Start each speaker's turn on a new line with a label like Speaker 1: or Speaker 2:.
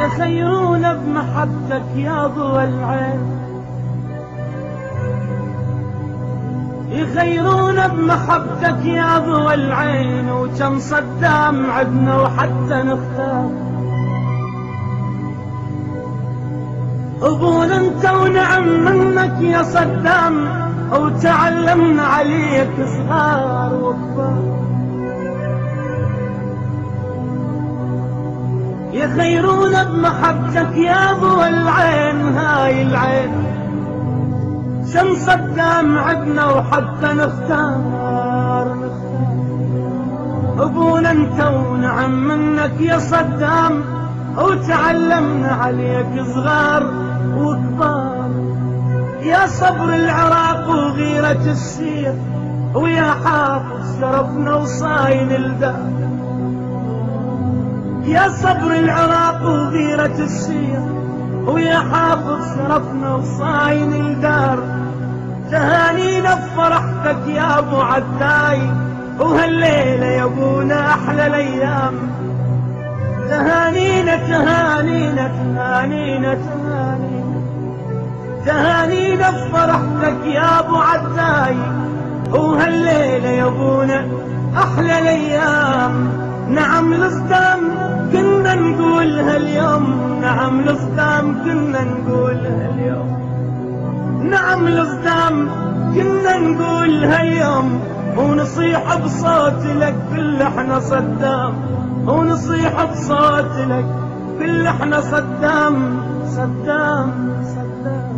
Speaker 1: يخيرون بمحبتك يا ضوى العين، يخيرون بمحبتك يا ضوى العين، وكم صدام عدنا وحتى نختار. ابونا انت ونعم منك يا صدام، وتعلمنا عليك صغار وكبار. يخيرون بمحبتك يا ضوى العين، هاي العين شم صدام عدنا وحتى نختار. ابونا انت ونعم منك يا صدام، وتعلمنا عليك صغار وكبار. يا صبر العراق وغيرة السيف، ويا حافظ شرفنا وصاين الدار. يا صبر العراق وغيرة السيف، ويا حافظ شرفنا وصاين الدار. تهانينا بفرحتك يا ابو عداي، وهالليلة يا ابونا احلى الايام. تهانينا تهانينا تهانينا تهانينا تهانينا بفرحتك يا ابو عداي، وهالليلة يا ابونا احلى الايام. نعم الصدام كنا نقولها اليوم، نعم الصدام كنا نقولها اليوم، نعم الصدام كنا نقولها اليوم. ونصيح بصوت لك كل احنا صدام، ونصيح بصوت لك كل احنا صدام صدام صدام.